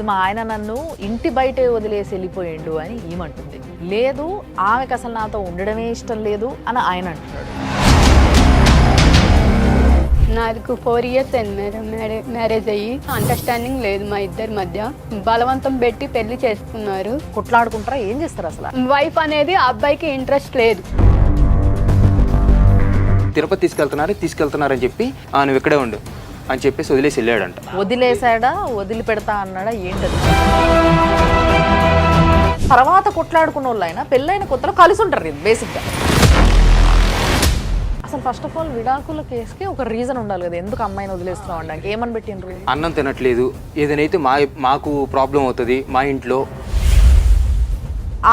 మా ఆయన నన్ను ఇంటి బయటే వదిలేసి వెళ్ళిపోయిండు అని ఈమంటుంది. లేదు, ఆమెకు అసలు నాతో ఉండడమే ఇష్టం లేదు అని ఆయన అంటున్నాడు. నాకు 4 years అయింది మేడం మ్యారేజ్ అయ్యి. అండర్స్టాండింగ్ లేదు మా ఇద్దరి మధ్య. బలవంతం పెట్టి పెళ్లి చేసుకున్నారు. కొట్లాడుకుంటారా? ఏం చేస్తారు అసలు? వైఫ్ అనేది ఆ అబ్బాయికి ఇంట్రెస్ట్ లేదు. తిరుపతి తీసుకెళ్తున్నారని చెప్పి నువ్వు ఇక్కడే ఉండు అని చెప్పేసి వదిలేసి వెళ్ళాడంట. వదిలేసాడా, వదిలిపెడతా అన్నాడా, ఏంటది? తర్వాత కొట్లాడుకున్న వాళ్ళు అయినా పెళ్ళైన కొత్తలో కలిసి ఉంటారు బేసిక్గా. అసలు ఫస్ట్ ఆఫ్ ఆల్ విడాకుల కేసుకి ఒక రీజన్ ఉండాలి కదా, ఎందుకు అమ్మాయిని వదిలేస్తున్నావు అనడానికి. ఏమని పెట్టిండ్రు? అన్నం తినట్లేదు, ఏదైతే మాకు ప్రాబ్లం అవుతుంది మా ఇంట్లో,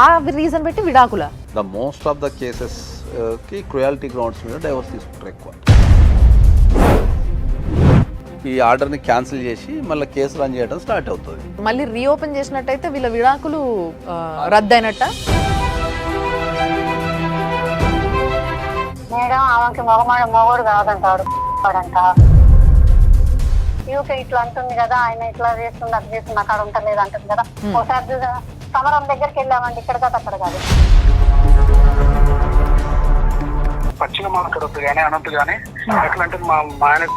ఆ రీజన్ పెట్టి విడాకుల. The most of the cases కి క్రుయాలిటీ గ్రౌండ్స్ మీద డైవర్స్ తీసుకుంటారు ఎక్కువ. ఈ ఆర్డర్ని క్యాన్సిల్ చేసి మళ్ళీ కేసు రన్ చేయడం స్టార్ట్ అవుతుంది. మళ్ళీ రీఓపెన్ చేసినట్టయితే వీళ్ళ విడాకులు రద్దయినట్ట. మేడం ఆమెకి మొగోడు కాదంటాడు అంట. యూకే ఇట్లా అంటుంది కదా, ఆయన ఇట్లా చేస్తుంది అది చేస్తుంది అక్కడ ఉంటలేదు అంటుంది కదా. ఒకసారి సమరం దగ్గరికి వెళ్ళామండి, ఇక్కడ కాదు అక్కడ కాదు. పచ్చిగా మాట్లాడద్దు కానీ అనొద్దు కానీ ఎట్లా అంటే మా ఆయనకు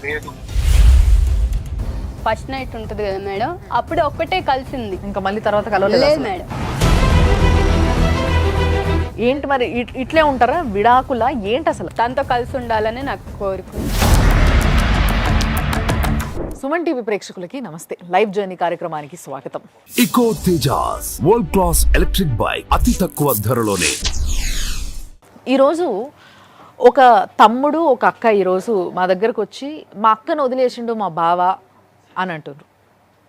లేదు. ఫస్ట్ నైట్ ఉంటుంది కదా మేడం, అప్పుడు ఒక్కటే కలిసింది, ఇంకా మళ్ళీ తర్వాత కలవలేదు లేదు మేడం. ఏంటి మరి ఇట్లే ఉంటారా విడాకుల? ఏంటి అసలు? తనతో కలిసి ఉండాలని నాకు కోరుకుంది. సుమన్ టీవీ ప్రేక్షకులకి నమస్తే. లైవ్ జర్నీ కార్యక్రమానికి స్వాగతం. Eko Tejas world class electric bike అతి తక్కువ ధరలోనే. ఈరోజు ఒక తమ్ముడు ఒక అక్క ఈరోజు మా దగ్గరకు వచ్చి మా అక్కను వదిలేసిండు మా బావ అని అంటున్నారు.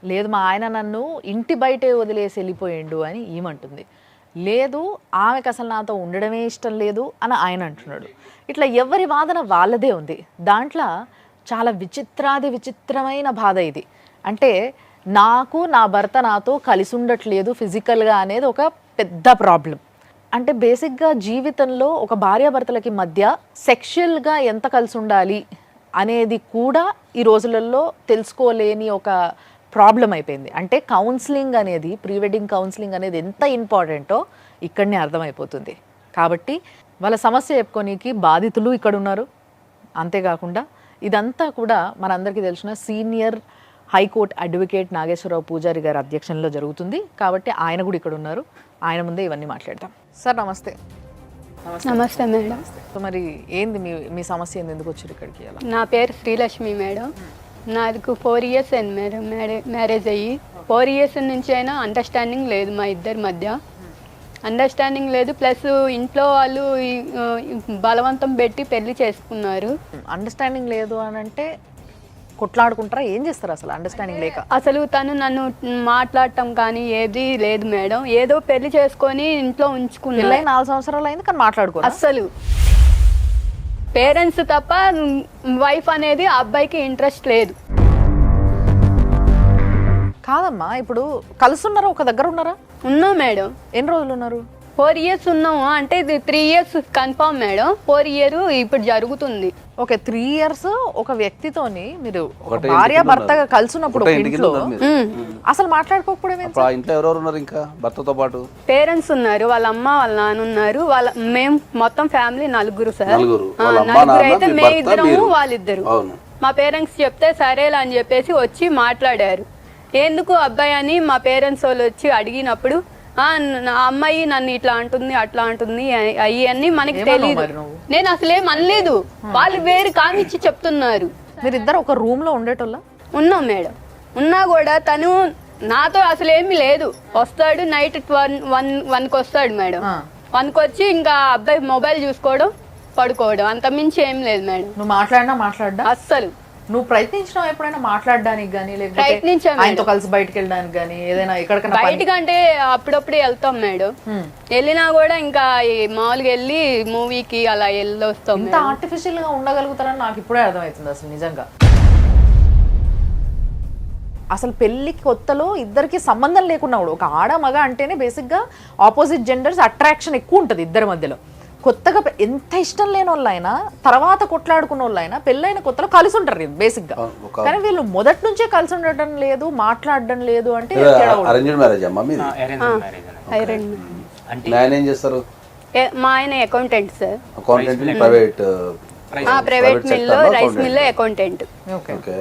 లేదు, మా ఆయన నన్ను ఇంటి బయటే వదిలేసి వెళ్ళిపోయిండు అని ఈమంటుంది. లేదు, ఆమెకు అసలు నాతో ఉండడమే ఇష్టం లేదు అని ఆయన అంటున్నాడు. ఇట్లా ఎవరి వాదన వాళ్ళదే ఉంది. దాంట్లో చాలా విచిత్రమైన బాధ ఇది. అంటే నాకు నా భర్త నాతో కలిసి ఉండట్లేదు ఫిజికల్గా అనేది ఒక పెద్ద ప్రాబ్లం. అంటే బేసిక్గా జీవితంలో ఒక భార్యాభర్తలకి మధ్య సెక్షువల్గా ఎంత కలిసి ఉండాలి అనేది కూడా ఈ రోజులలో తెలుసుకోలేని ఒక ప్రాబ్లం అయిపోయింది. అంటే కౌన్సిలింగ్ అనేది, ప్రీ వెడ్డింగ్ కౌన్సిలింగ్ అనేది ఎంత ఇంపార్టెంటో ఇక్కడనే అర్థమైపోతుంది. కాబట్టి వాళ్ళ సమస్య చెప్పుకోనికి బాధితులు ఇక్కడ ఉన్నారు. అంతేకాకుండా ఇదంతా కూడా మనందరికీ తెలిసిన సీనియర్ హైకోర్టు అడ్వకేట్ నాగేశ్వరరావు పూజారి గారి అధ్యక్షంలో జరుగుతుంది. కాబట్టి ఆయన కూడా ఇక్కడ ఉన్నారు. ఆయన ముందే ఇవన్నీ మాట్లాడతాం. సార్ నమస్తే. నమస్తే మేడం. మరి ఏంది మీ సమస్య ఏంది, ఎందుకు వచ్చారు ఇక్కడికి? నా పేరు శ్రీలక్ష్మి మేడం. నాకు 4 years అయింది మేడం మ్యారేజ్ అయ్యి. 4 years నుంచి అయినా అండర్స్టాండింగ్ లేదు మా ఇద్దరి మధ్య. అండర్స్టాండింగ్ లేదు, ప్లస్ ఇంట్లో వాళ్ళు బలవంతం పెట్టి పెళ్లి చేసుకున్నారు. అండర్స్టాండింగ్ లేదు అని అంటే కొట్లాడుకుంటారా? ఏం చేస్తారు అసలు అండర్స్టాండింగ్ లేక? అసలు తను నన్ను మాట్లాడటం కానీ ఏది లేదు మేడం. ఏదో పెళ్లి చేసుకొని ఇంట్లో ఉంచుకున్నారు. 4 సంవత్సరాలు అయింది కానీ మాట్లాడుకో. అస్సలు పేరెంట్స్ తప్ప వైఫ్ అనేది ఆ అబ్బాయికి ఇంట్రెస్ట్ లేదు. కాదమ్మా, ఇప్పుడు కలిసి ఉన్నారా, ఒక దగ్గర ఉన్నారా? ఉన్నాం మేడం. ఎన్ని రోజులు ఉన్నారు? 4 years ఉన్నాము. అంటే ఇది 3 years కన్ఫర్మ్ మేడం. 4 year ఇప్పుడు జరుగుతుంది. ఓకే, 3 years ఒక వ్యక్తితోని మీరు భార్య భర్తగా కలిసి ఉన్నప్పుడు ఇంట్లో అసలు మాట్లాడుకోకపోవడం. ఇంట్లో ఎవరెవరు ఉన్నారు ఇంకా భర్తతో పాటు? పేరెంట్స్ ఉన్నారు, వాళ్ళ అమ్మ వాళ్ళ నాన్న ఉన్నారు. మేము మొత్తం ఫ్యామిలీ 4 సార్. నలుగురు అయితే మే ఇద్దరు వాళ్ళిద్దరు. మా పేరెంట్స్ చెప్తే సరేలా అని చెప్పేసి వచ్చి మాట్లాడారు. ఎందుకు అబ్బాయి అని మా పేరెంట్స్ వాళ్ళు వచ్చి అడిగినప్పుడు అమ్మాయి నన్ను ఇట్లా అంటుంది అట్లా అంటుంది అయ్యన్నీ మనకి తెలియదు. నేను అసలేం అనలేదు, వాళ్ళు వేరు కామిచ్చి చెప్తున్నారు. మీరిద్దరు ఒక రూమ్ లో ఉండేటోళ్ళ? ఉన్నాం మేడం. ఉన్నా కూడా తను నాతో అసలు ఏమీ లేదు. వస్తాడు నైట్ 1కి వస్తాడు మేడం. 1కి వచ్చి ఇంకా అబ్బాయి మొబైల్ చూసుకోవడం, పడుకోవడం, అంత మించి ఏం లేదు మేడం. నువ్వు మాట్లాడా? అస్సలు. నువ్వు ప్రయత్నించినావు ఎప్పుడైనా మాట్లాడడానికి కానీ, లేకపోతే ఆయనతో కలిసి బయటకు వెళ్ళడానికి కానీ, ఏదైనా ఎక్కడికైనా? బయటకంటే అప్పుడప్పుడు వెళ్తాం మేడం. వెళ్ళినా కూడా ఇంకా మామూలుగా వెళ్ళి మూవీకి అలా వెళ్ళొస్తాం. ఇంత ఆర్టిఫిషియల్ గా ఉండగలుగుతారని నాకు ఇప్పుడే అర్థమవుతుంది అసలు నిజంగా. అసలు పెళ్లి కొత్తలో ఇద్దరికి సంబంధం లేకున్నాడు. ఒక ఆడ మగ అంటేనే బేసిక్ గా ఆపోజిట్ జెండర్స్ అట్రాక్షన్ ఎక్కువ ఉంటుంది ఇద్దరి మధ్యలో. కొత్తగా ఎంత ఇష్టం లేని వాళ్ళైనా తర్వాత కొట్లాడుకున్న వాళ్ళైనా పెళ్ళైన కొత్తలో కలిసి ఉంటారు బేసిక్ గా. కానీ వీళ్ళు మొదటి నుంచే కలిసి ఉండటం లేదు, మాట్లాడడం లేదు అంటే అరేంజ్డ్ మ్యారేజ్ అమ్మా మీది? ఆయన ఏం చేస్తారు? మా ఆయన accountant sir. Accountant private private మిల్లో రైస్ మిల్లో అకౌంటెంట్. ఓకే.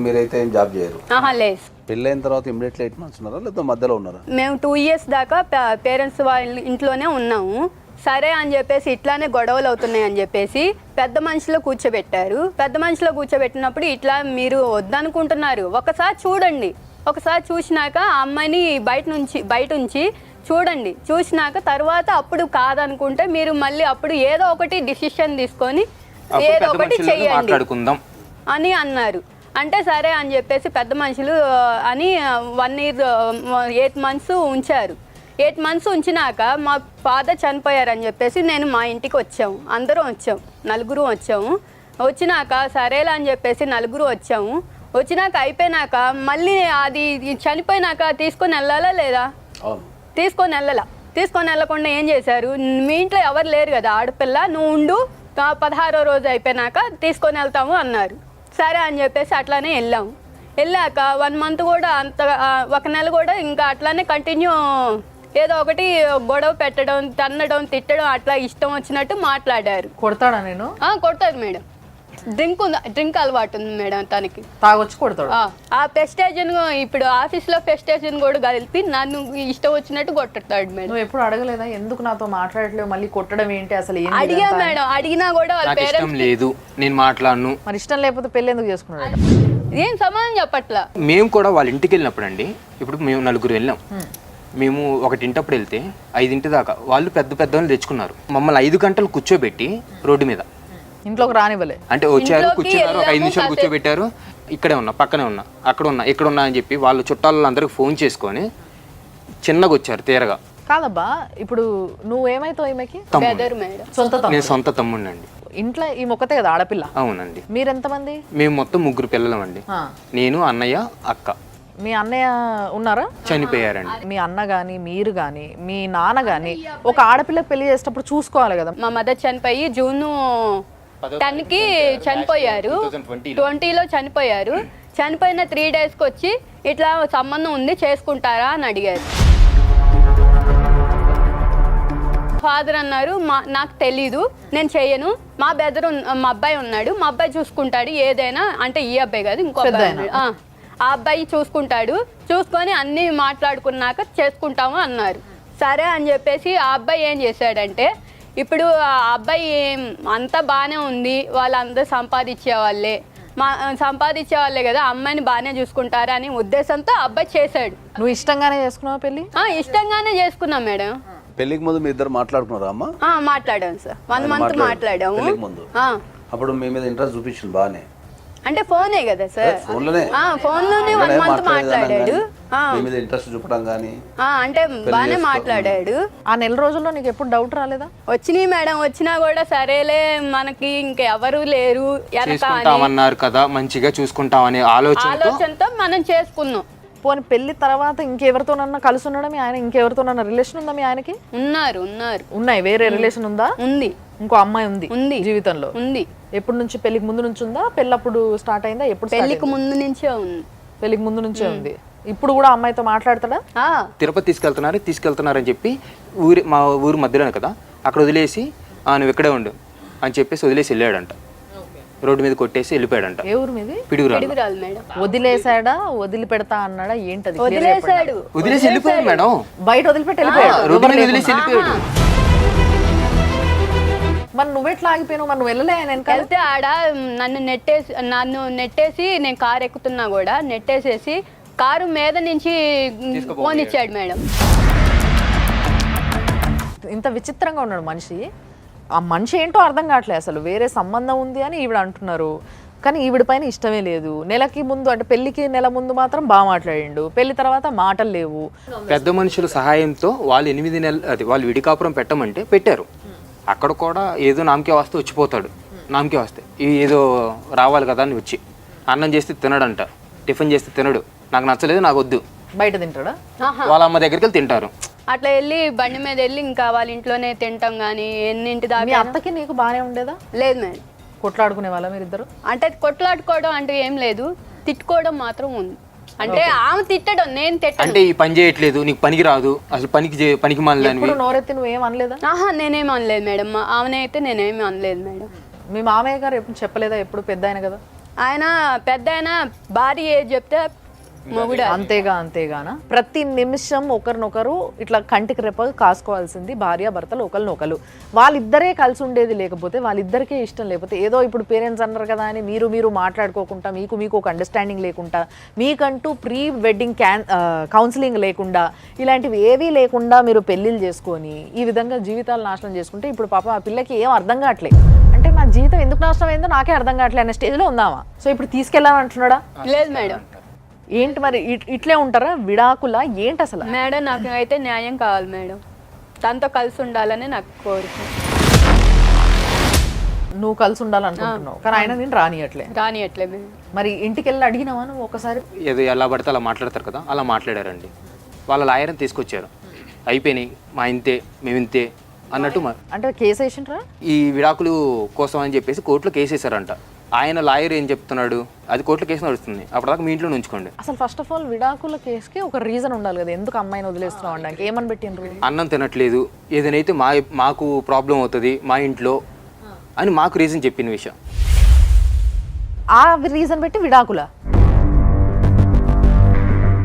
మీరైతే ఏం జాబ్ చేయరు? లేదు. పెళ్ళైన తర్వాత ఇమ్మీడియట్లీ 8 months ఉన్నారా లేదా మధ్యలో ఉన్నారా? మేము 2 years దాకా పేరెంట్స్ వాళ్ళ ఇంట్లోనే ఉన్నాము. సరే అని చెప్పేసి ఇట్లానే గొడవలు అవుతున్నాయి అని చెప్పేసి పెద్ద మనిషిలో కూర్చోబెట్టారు. పెద్ద మనిషిలో కూర్చోబెట్టినప్పుడు ఇట్లా మీరు వద్దనుకుంటున్నారు, ఒకసారి చూడండి, ఒకసారి చూసినాక ఆ అమ్మాయిని బయట ఉంచి చూడండి, చూసినాక తర్వాత అప్పుడు కాదనుకుంటే మీరు మళ్ళీ అప్పుడు ఏదో ఒకటి డిసిషన్ తీసుకొని ఏదో ఒకటి చెయ్యండి అని అన్నారు. అంటే సరే అని చెప్పేసి పెద్ద మనుషులు అని 1 year 8 months ఉంచారు. 8 months ఉంచినాక మా ఫాదర్ చనిపోయారని చెప్పేసి నేను మా ఇంటికి వచ్చాము. అందరం వచ్చాము, 4 వచ్చాము. వచ్చినాక సరేలా అని చెప్పేసి 4 వచ్చాము. వచ్చినాక అయిపోయినాక మళ్ళీ అది చనిపోయినాక తీసుకొని వెళ్ళాలా లేదా? తీసుకొని వెళ్ళకుండా ఏం చేశారు, మీ ఇంట్లో ఎవరు లేరు కదా ఆడపిల్ల, నువ్వు ఉండు, 16వ రోజు అయిపోయినాక తీసుకొని వెళ్తాము అన్నారు. సరే అని చెప్పేసి అట్లానే వెళ్ళాక 1 month కూడా అంత 1 నెల కూడా ఇంకా అట్లానే కంటిన్యూ ఏదో ఒకటి గొడవ పెట్టడం, తన్నడం, తిట్టడం, అట్లా ఇష్టం వచ్చినట్టు మాట్లాడారు. కొడతాడా? నేను కొడతాడు మేడం. డ్రింక్ అలవాటు ఉంది మేడం తనకి, తాగొచ్చి కొడతాడు. ఆ పెస్టేజన్ ఇప్పుడు ఆఫీస్లో పెస్టేజన్ కూడా కలిపి నన్ను ఇష్టం వచ్చినట్టు కొట్టతాడు మేడం. నువ్వు ఎప్పుడు అడగలేదా ఎందుకు నాతో మాట్లాడలేవు, మళ్ళీ కొట్టడం ఏంటి అసలు? అడిగా మేడం, అడిగినా కూడా వాళ్ళ పేరెంట్స్ లేదు, నేను మాట్లాడను. మరి ఇష్టం లేకపోతే పెళ్లి ఎందుకు చేసుకున్నాడు? ఏం సమాధానం చెప్పట్లా. మేము కూడా వాళ్ళ ఇంటికి వెళ్ళినప్పుడు అండి, ఇప్పుడు మేము 4 వెళ్ళాం. మేము 1 వెళ్తే 5 దాకా వాళ్ళు పెద్దవాళ్ళు తెచ్చుకున్నారు. మమ్మల్ని 5 గంటలు కూర్చోబెట్టి రోడ్డు మీద ఇంట్లోకి రానివ్వలే. అంటే వచ్చారు, కూర్చున్నారు, ఒక 5 నిమిషాలు కూర్చోబెట్టారు. ఇక్కడే ఉన్నా, పక్కనే ఉన్నా, అక్కడ ఉన్నా, ఇక్కడ ఉన్నా అని చెప్పి వాళ్ళు చుట్టాలందరికి ఫోన్ చేసుకొని చిన్నగా వచ్చారు తీరగా. కాదబ్బా, ఇప్పుడు నువ్వేమైతావు ఈమెకి? నేను సొంత తమ్ముడిని అండి. ఇంట్లో ఈ మొక్కతే కదా ఆడపిల్ల? అవునండి. మీరెంతమంది? మేము మొత్తం 3 పిల్లలం అండి. నేను, అన్నయ్య, అక్క. మీ అన్నయ్య ఉన్నారా? చనిపోయారండి. మీ అన్న గాని, మీరు గాని, మీ నాన్న గాని ఒక ఆడపిల్లకి పెళ్లి చేసేటప్పుడు చూసుకోవాలి కదా. మా మదర్ చనిపోయి June 10కి చనిపోయారు, 20లో చనిపోయారు. చనిపోయిన 3 daysకి వచ్చి ఇట్లా సంబంధం ఉంది చేసుకుంటారా అని అడిగారు. ఫాదర్ అన్నారు నాకు తెలీదు, నేను చెయ్యను, మా అబ్బాయి ఉన్నాడు, మా అబ్బాయి చూసుకుంటాడు ఏదైనా. అంటే ఈ అబ్బాయి కాదు, ఇంకో అబ్బాయి, ఆ అబ్బాయి చూసుకుంటాడు, చూసుకొని అన్నీ మాట్లాడుకున్నాక చేసుకుంటాము అన్నారు. సరే అని చెప్పేసి ఆ అబ్బాయి ఏం చేశాడంటే, ఇప్పుడు ఆ అబ్బాయి అంతా బాగానే ఉంది, వాళ్ళందరూ సంపాదించే వాళ్ళే కదా, అమ్మాయిని బాగానే చూసుకుంటారా అని ఉద్దేశంతో అబ్బాయి చేశాడు. నువ్వు ఇష్టంగానే చేసుకున్నావా పెళ్లి? ఇష్టంగానే చేసుకున్నాం మేడం. పెళ్లికి ముందు మీ ఇద్దరు మాట్లాడుకున్నారా అమ్మా? మాట్లాడాము సార్, 1 month మాట్లాడాము. అప్పుడు మీ మీద ఇంట్రెస్ట్ చూపించింది బాగానే? అంటే ఫోనే కదా సార్, ఫోన్లోనే 1 month మాట్లాడాడు. మీ మీద ఇంట్రెస్ట్ చూపడం కానీ అంటే బాగానే మాట్లాడాడు. ఆ నెల రోజుల్లో నీకు ఎప్పుడు డౌట్ రాలేదా? వచ్చినాయి మేడం, వచ్చినా కూడా సరేలే మనకి ఇంకెవరు లేరు చేసుకుంటామన్నారు కదా, మంచిగా చూసుకుంటామనే ఆలోచనతో మనం చేసుకున్నాం. పోనీ పెళ్లి తర్వాత ఇంకెవరితోనన్నా కలిసి ఉండడం, ఆయన ఇంకెవరితోనన్నా రిలేషన్ ఉందా మీ ఆయనకి? ఉన్నాయి. వేరే రిలేషన్ ఉందా? ఉంది. ఇంకో అమ్మాయి ఉంది జీవితంలో? ఉంది. ఎప్పటి నుంచి? పెళ్లికి ముందు నుంచి ఉందా, పెళ్ళప్పుడు స్టార్ట్ అయిందా? ఎప్పుడు? పెళ్లికి ముందు నుంచే ఉంది. పెళ్లికి ముందు నుంచే ఉంది. ఇప్పుడు కూడా అమ్మాయితో మాట్లాడతాడా? తిరుపతి తీసుకెళ్తున్నారు అని చెప్పి మా ఊరు మధ్యలోనే కదా, అక్కడ వదిలేసి నువ్వు ఇక్కడే ఉండు అని చెప్పేసి వదిలేసి వెళ్ళాడంట. రోడ్డు మీద కొట్టేసి వెళ్ళిపోయాడంట. ఏ ఊరు మీది? పిడుగురాలు మేడం. వదిలేసాడా, వదిలిపెడతా అన్నాడా, ఏంటది? వదిలేసి వెళ్ళిపోయాడు మేడం. బయట వదిలిపెట్టి వెళ్ళిపోయాడు, రోడ్డు మీద వదిలేసి వెళ్ళిపోయాడు. మరి నువ్వెట్లా ఆగిపోయావు? మరి నువ్వు వెళ్ళలే? వెళ్తే ఆడ నన్ను నెట్టేసి నేను కారు ఎక్కుతున్నా కూడా నెట్టేసేసి కారు మీద నుంచి ఫోన్ ఇచ్చాడు మేడం. ఇంత విచిత్రంగా ఉన్నాడు మనిషి. ఆ మనిషి ఏంటో అర్థం కావట్లేదు అసలు. వేరే సంబంధం ఉంది అని ఈవిడ అంటున్నారు, కానీ ఈవిడ పైన ఇష్టమే లేదు. నెలకి ముందు అంటే పెళ్లికి నెల ముందు మాత్రం బాగా మాట్లాడిండు, పెళ్లి తర్వాత మాటలు లేవు. పెద్ద మనుషుల సహాయంతో వాళ్ళు 8 నెలలు వాళ్ళు విడికాపురం పెట్టమంటే పెట్టారు. అక్కడ కూడా ఏదో నామకే వస్తే వచ్చిపోతాడు. నామకే వస్తే ఏదో రావాలి కదా అని వచ్చి అన్నం చేస్తే తినడంట, టిఫిన్ చేస్తే తినడు, నాకు నచ్చలేదు, నాకు వద్దు, బయట తింటాడా? వాళ్ళ అమ్మ దగ్గరికి వెళ్ళి తింటారు. అట్లా వెళ్ళి బండి మీద వెళ్ళి ఇంకా వాళ్ళ ఇంట్లోనే తింటాం కానీ ఎన్నింటి మీ దాకా అత్తకి నీకు బాగానే ఉండేదా? లేదు మేడం. కొట్లాడుకునే వాళ్ళ మీరిద్దరు? అంటే కొట్లాడుకోవడం అంటే ఏం లేదు, తిట్టుకోవడం మాత్రం ఉంది. అంటే ఆమె తిట్టడం, నేను తిట్టను. అంటే ఈ పని చేయట్లేదు, నీకు పనికి రాదు, అసలు పనికి మాలని ఇప్పుడు నోరెత్తి నువ్వేం అనలేదా? ఆహా, నేనేమి అనలేదు మేడం. ఆమెనే అయితే నేనేమి అనలేదు మేడం. మీ మామయ్య గారు ఎప్పుడు చెప్పలేదా? ఎప్పుడు పెద్ద ఆయన కదా ఆయన, పెద్ద ఆయన భార్య ఏది చెప్తే మొగుడు అంతేగానా? ప్రతి నిమిషం ఒకరినొకరు ఇట్లా కంటికి రెప్ప కాసుకోవాల్సింది భార్య భర్తలు ఒకరినొకరు. వాళ్ళిద్దరే కలిసి ఉండేది లేకపోతే, వాళ్ళిద్దరికే ఇష్టం లేకపోతే, ఏదో ఇప్పుడు పేరెంట్స్ అన్నారు కదా అని మీరు మాట్లాడుకోకుండా, మీకు ఒక అండర్స్టాండింగ్ లేకుండా, మీకంటూ ప్రీ వెడ్డింగ్ కౌన్సిలింగ్ లేకుండా, ఇలాంటివి ఏవీ లేకుండా మీరు పెళ్ళిళ్ళు చేసుకొని ఈ విధంగా జీవితాలు నాశనం చేసుకుంటే, ఇప్పుడు పాపం ఆ పిల్లకి ఏం అర్థం కావట్లేదు. అంటే నా జీవితం ఎందుకు నాశనం అయిందో నాకే అర్థం కావట్లేదు అనే స్టేజ్లో ఉందామా? సో ఇప్పుడు తీసుకెళ్ళాలంటున్నాడా? లేదు మేడం. ఏంటి మరి ఇట్లే ఉంటారా? విడాకుల ఏంటి అసలు? మేడం నాకు అయితే న్యాయం కావాలి మేడం. తనతో కలిసి ఉండాలని నాకు కోరిక. నువ్వు కలిసి ఉండాలనుకుంటున్నావు కానీ ఆయన నేను రానియట్లే మేడం. మరి ఇంటికి వెళ్ళి అడిగినావా నువ్వు ఒకసారి? ఏదో ఎలా పడితే అలా మాట్లాడతారు కదా, అలా మాట్లాడారండి. వాళ్ళ లాయర్ని తీసుకొచ్చారు, అయిపోయినాయి మా ఇంతే మేము ఇంతే అన్నట్టు. అంటే కేసు వేసిండ్రా? ఈ విడాకులు కోసం అని చెప్పేసి కోర్టులో కేసు వేసారంట. ఆయన లాయర్ ఏం చెప్తున్నాడు, అది కోర్టులో కేసు నడుస్తుంది, అప్పటిదాకా మీ ఇంట్లో ఉంచుకోండి. అసలు ఫస్ట్ ఆఫ్ ఆల్ విడాకుల కేసుకి ఒక రీజన్ ఉండాలి కదా, ఎందుకు అమ్మాయిని వదిలేస్తున్నావు అనడానికి. ఏమని పెట్టిండ్రు? అన్నం తినట్లేదు, ఏదైతే మాకు ప్రాబ్లం అవుతుంది మా ఇంట్లో అని మాకు రీజన్ చెప్పిన విషయం. ఆ రీజన్ పెట్టి విడాకుల?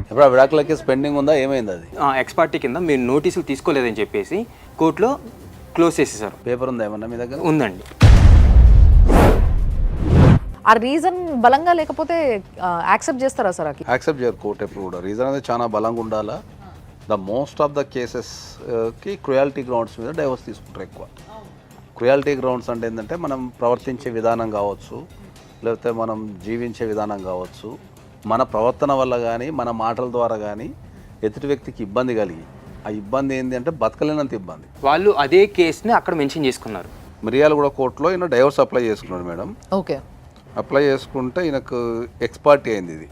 ఇప్పుడు ఆ విడాకుల కేసు పెండింగ్ ఉందా, ఏమైంది అది? ఎక్స్పార్టీ కింద మీరు నోటీసులు తీసుకోలేదని చెప్పేసి కోర్టులో క్లోజ్ చేసేసారు. పేపర్ ఉందా ఏమన్నా మీ దగ్గర? ఉందండి. ఆ రీజన్ బలంగా లేకపోతే యాక్సెప్ట్ చేస్తారా సార్? యాక్సెప్ట్ చేయరు కోర్టు ఎప్పుడు కూడా. రీజన్ అనేది చాలా బలంగా ఉండాలా. ద మోస్ట్ ఆఫ్ ద కేసెస్కి క్రుయాలిటీ గ్రౌండ్స్ మీద డైవర్స్ తీసుకుంటారు ఎక్కువ. క్రుయాలిటీ గ్రౌండ్స్ అంటే ఏంటంటే మనం ప్రవర్తించే విధానం కావచ్చు, లేకపోతే మనం జీవించే విధానం కావచ్చు, మన ప్రవర్తన వల్ల కానీ మన మాటల ద్వారా కానీ ఎదుటి వ్యక్తికి ఇబ్బంది కలిగి, ఆ ఇబ్బంది ఏంటి అంటే బతకలేనంత ఇబ్బంది. వాళ్ళు అదే కేసుని అక్కడ మెన్షన్ చేసుకున్నారు. మిర్యాలగూడ కోర్టులో ఈయన డైవర్స్ అప్లై చేసుకున్నాడు మేడం. ఓకే. అప్లై చేసుకుంటే ఈయనకు ఎక్స్పార్టీ అయింది. ఇది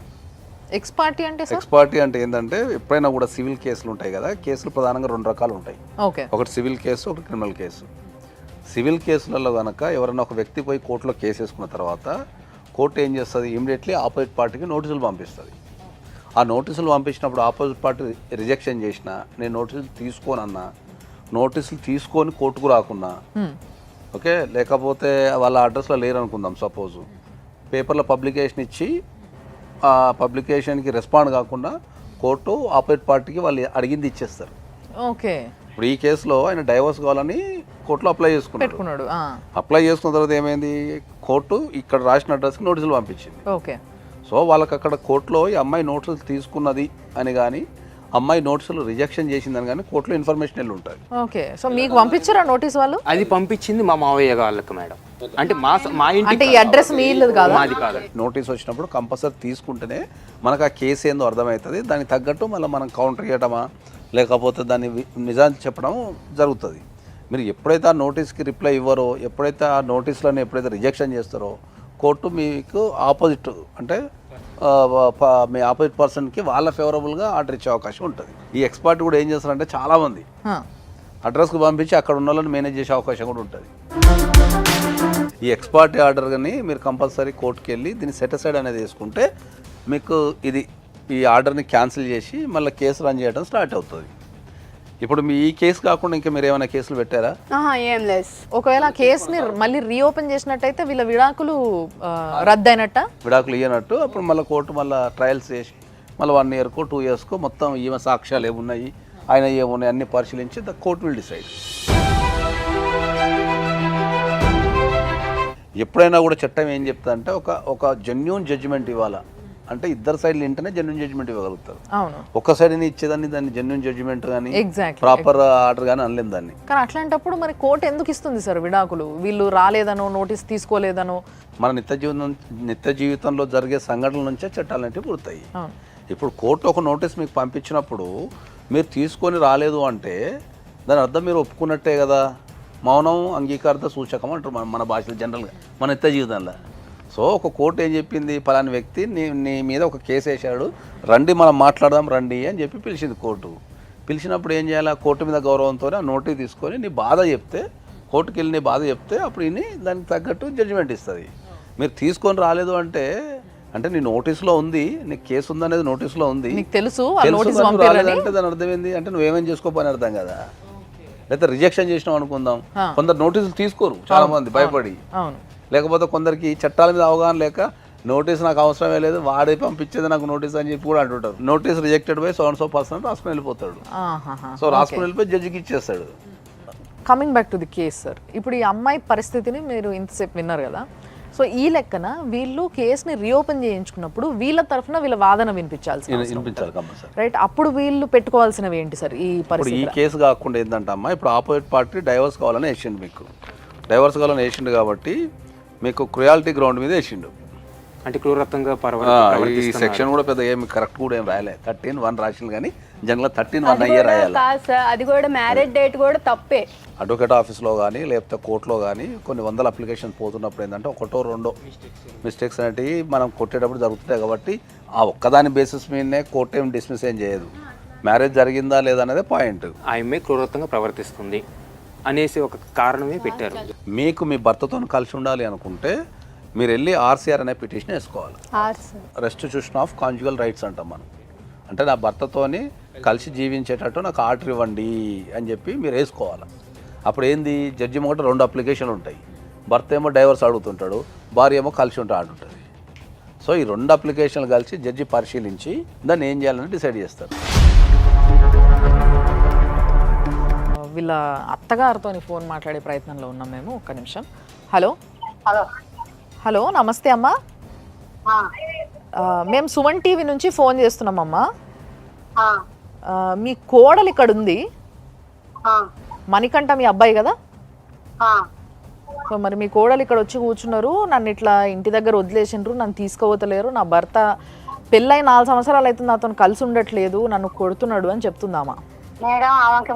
ఎక్స్పార్టీ అంటే ఎక్స్పార్టీ అంటే ఏంటంటే ఎప్పుడైనా కూడా సివిల్ కేసులు ఉంటాయి కదా, కేసులు ప్రధానంగా 2 రకాలు ఉంటాయి. ఒకటి సివిల్ కేసు, ఒకటి క్రిమినల్ కేసు. సివిల్ కేసులలో కనుక ఎవరైనా ఒక వ్యక్తి పోయి కోర్టులో కేసు వేసుకున్న తర్వాత కోర్టు ఏం చేస్తుంది, ఇమీడియట్లీ ఆపోజిట్ పార్టీకి నోటీసులు పంపిస్తుంది. ఆ నోటీసులు పంపించినప్పుడు ఆపోజిట్ పార్టీ రిజెక్షన్ చేసినా, నేను నోటీసులు తీసుకోనన్నా, నోటీసులు తీసుకొని కోర్టుకు రాకున్నా, ఓకే, లేకపోతే వాళ్ళ అడ్రస్లో లేరు అనుకుందాం సపోజు, పేపర్లో పబ్లికేషన్ ఇచ్చి ఆ పబ్లికేషన్కి రెస్పాండ్ కాకుండా కోర్టు ఆపోజిట్ పార్టీకి వాళ్ళు అడిగింది ఇచ్చేస్తారు. ఓకే. ఇప్పుడు ఈ కేసులో ఆయన డైవర్స్ కావాలని కోర్టులో అప్లై చేసుకున్నాడు. అప్లై చేసుకున్న తర్వాత ఏమైంది, కోర్టు ఇక్కడ రాసిన అడ్రస్కి నోటీసులు పంపించింది. ఓకే. సో వాళ్ళకి అక్కడ కోర్టులో ఈ అమ్మాయి నోటీసులు తీసుకున్నది అని కానీ, అమ్మాయి నోటీసులు రిజెక్షన్ చేసిందని కానీ కోర్టులో ఇన్ఫర్మేషన్ వెళ్ళి ఉంటుంది. ఓకే. సో మీకు పంపించారా నోటీస్ వాళ్ళు? అది పంపించింది మా మావయ్య వాళ్ళకి మేడం. అంటే మా ఇంటి అడ్రస్ మీ ఇల్లు కాదు, మాది కాదు. నోటీస్ వచ్చినప్పుడు కంపల్సరీ తీసుకుంటేనే మనకు ఆ కేసు ఏందో అర్థమవుతుంది. దానికి తగ్గట్టు మళ్ళీ మనం కౌంటర్ చేయడమా లేకపోతే దాన్ని నిజాన్ని చెప్పడం జరుగుతుంది. మీరు ఎప్పుడైతే ఆ నోటీస్కి రిప్లై ఇవ్వరో, ఎప్పుడైతే ఆ నోటీసులను ఎప్పుడైతే రిజెక్షన్ చేస్తారో, కోర్టు మీకు ఆపోజిట్ అంటే మీ ఆపోజిట్ పర్సన్కి వాళ్ళ ఫేవరబుల్గా ఆర్డర్ ఇచ్చే అవకాశం ఉంటుంది. ఈ ఎక్స్పర్ట్ కూడా ఏం చేస్తారంటే చాలామంది అడ్రస్కి పంపించి అక్కడ ఉన్న వాళ్ళని మేనేజ్ చేసే అవకాశం కూడా ఉంటుంది. ఈ ఎక్స్పర్ట్ ఆర్డర్ కానీ మీరు కంపల్సరీ కోర్టుకి వెళ్ళి దీన్ని సెటిసైడ్ అనేది వేసుకుంటే మీకు ఇది ఈ ఆర్డర్ని క్యాన్సిల్ చేసి మళ్ళీ కేసు రన్ చేయడం స్టార్ట్ అవుతుంది. ఇప్పుడు మీ ఈ కేసు కాకుండా ఇంకా మీరు ఏమైనా కేసులు పెట్టారా? ఏం లేదు. ఒకవేళ కేసుని మళ్ళీ రీఓపెన్ చేసినట్టయితే వీళ్ళ విడాకులు రద్దయినట్ట, విడాకులు ఇయ్యనట్టు. అప్పుడు మళ్ళీ కోర్టు మళ్ళీ ట్రయల్స్ చేసి మళ్ళీ 1 ఇయర్కో 2 ఇయర్స్కో మొత్తం ఈమె సాక్ష్యాలు ఏమున్నాయి, ఆయన ఏమున్నాయి అన్ని పరిశీలించి ద కోర్ట్ విల్ డిసైడ్. ఎప్పుడైనా కూడా చట్టం ఏం చెప్తుందంటే ఒక జెన్యూన్ జడ్జిమెంట్ ఇవ్వాలా అంటే ఇద్దరు సైడ్లు వింటేనే జెన్యూన్ జడ్జిమెంట్ ఇవ్వగలుగుతారు. ఒక్క సైడ్ని ఇచ్చేదాన్ని దాన్ని జెన్యూన్ జడ్జిమెంట్ కానీ ప్రాపర్ ఆర్డర్ కానీ అనలేము దాన్ని. కానీ అట్లాంటప్పుడు మరి కోర్టు ఎందుకు ఇస్తుంది సార్ విడాకులు? వీళ్ళు రాలేదనో, నోటీస్ తీసుకోలేదనో. మన నిత్య జీవితంలో జరిగే సంఘటనల నుంచే చట్టాలు అంటే పుడతాయి. ఇప్పుడు కోర్టు ఒక నోటీస్ మీకు పంపించినప్పుడు మీరు తీసుకొని రాలేదు అంటే దాని అర్థం మీరు ఒప్పుకున్నట్టే కదా. మౌనం అంగీకారత సూచకం అంటారు మన భాషలో జనరల్గా మన నిత్య జీవితంలో. సో ఒక కోర్టు ఏం చెప్పింది, పలాని వ్యక్తి నీ మీద ఒక కేసు వేసాడు, రండి మనం మాట్లాడదాం రండి అని చెప్పి పిలిచింది కోర్టు. పిలిచినప్పుడు ఏం చేయాలి, కోర్టు మీద గౌరవంతో ఆ నోటీస్ తీసుకొని నీ బాధ చెప్తే, కోర్టుకి వెళ్ళి నీ బాధ చెప్తే అప్పుడు ఇన్ని దానికి తగ్గట్టు జడ్జిమెంట్ ఇస్తుంది. మీరు తీసుకొని రాలేదు అంటే నీ నోటీస్లో ఉంది, నీకు కేసు ఉందనేది నోటీస్లో ఉంది, నీకు తెలుసు రాలేదంటే దాని అర్థం ఏంది అంటే నువ్వేమేం చేసుకోపోని అర్థం కదా. లేకపోతే రిజెక్షన్ చేసినావు అనుకుందాం, కొందరు నోటీసులు తీసుకోరు చాలా మంది భయపడి, లేకపోతే కొందరికి చట్టాల మీద అవగాహన లేక నోటీస్ నాకు అవసరమే లేదు, వాడే పంపించేది నాకు నోటీస్ అని చెప్పి కూడా అంటుంటారు. నోటీస్ రిజెక్టెడ్ బై సో&so రాసుకుని వెళ్ళిపోతాడు. సో రాసుకుని వెళ్ళిపోయి జడ్జికి ఇచ్చేస్తాడు. Coming back to the case sir, ఇప్పుడు ఈ అమ్మాయి పరిస్థితిని మీరు ఇంతసేపు విన్నారు కదా. సో ఈ లెక్కన వీళ్ళు కేసుని రీఓపెన్ చేయించుకున్నప్పుడు వీళ్ళ తరఫున వీళ్ళ వాదన వినిపించాలి రైట్. అప్పుడు వీళ్ళు పెట్టుకోవాల్సినవి ఏంటి సార్ ఈ పరిస్థితి? ఈ కేసు కాకుండా ఏంటంటే అమ్మా, ఇప్పుడు ఆపోజిట్ పార్టీ డైవర్స్ కావాలని వేసిండు, మీకు డైవర్స్ కావాలని వేసిండు కాబట్టి మీకు క్రుయాలిటీ గ్రౌండ్ మీద వేసిండు. అంటే క్రూరత్వంగా ఈ సెక్షన్ కూడా పెద్ద ఏమి కరెక్ట్ కూడా ఏం రాయలే, 13(1) రాసింది కానీ జనరల్ 13(1) అయ్యే రాయాలి. అది కూడా మ్యారేజ్ డేట్ కూడా తప్పే. అడ్వకేట్ ఆఫీస్లో కానీ లేకపోతే కోర్టులో కానీ కొన్ని వందల అప్లికేషన్ పోతున్నప్పుడు ఏంటంటే ఒకటో రెండో మిస్టేక్స్ అనేటివి మనం కొట్టేటప్పుడు జరుగుతుంటాయి. కాబట్టి ఆ ఒక్కదాని బేసిస్ మీదనే కోర్టు ఏం డిస్మిస్ ఏం చేయదు, మ్యారేజ్ జరిగిందా లేదా అనేది పాయింట్. ఆమె క్రూరత్వంగా ప్రవర్తిస్తుంది అనేసి ఒక కారణమే పెట్టారు. మీకు మీ భర్తతో కలిసి ఉండాలి అనుకుంటే మీరు వెళ్ళి RCR అనే పిటిషన్ వేసుకోవాలి. రెస్టిట్యూషన్ ఆఫ్ కాంజుగల్ రైట్స్ అంటాం మనం. అంటే నా భర్తతోని కలిసి జీవించేటట్టు నాకు ఆర్డర్ ఇవ్వండి అని చెప్పి మీరు వేసుకోవాలి. అప్పుడు ఏంది, జడ్జి ముంగట 2 అప్లికేషన్లు ఉంటాయి. భర్త ఏమో డైవర్స్ అడుగుతుంటాడు, భార్య ఏమో కలిసి ఉంటే ఆడుంటుంది. సో ఈ 2 అప్లికేషన్లు కలిసి జడ్జి పరిశీలించి దాన్ని ఏం చేయాలని డిసైడ్ చేస్తారు. వీళ్ళ అత్తగారితో ఫోన్ మాట్లాడే ప్రయత్నంలో ఉన్నాం మేము. ఒక్క నిమిషం. హలో హలో, నమస్తే అమ్మా. మేము సుమన్ టీవీ నుంచి ఫోన్ చేస్తున్నామమ్మా. మీ కోడలు ఇక్కడ ఉంది, మణికంఠ మీ అబ్బాయి కదా. సో మరి మీ కోడలు ఇక్కడ వచ్చి కూర్చున్నారు, నన్ను ఇట్లా ఇంటి దగ్గర వదిలేసిండ్రు, నన్ను తీసుకుపోతలేరు, నా భర్త పెళ్ళై 4 సంవత్సరాలు అవుతుంది నాతో కలిసి ఉండట్లేదు, నన్ను కొడుతున్నాడు అని చెప్తుందామా. మేడం ఆమెకి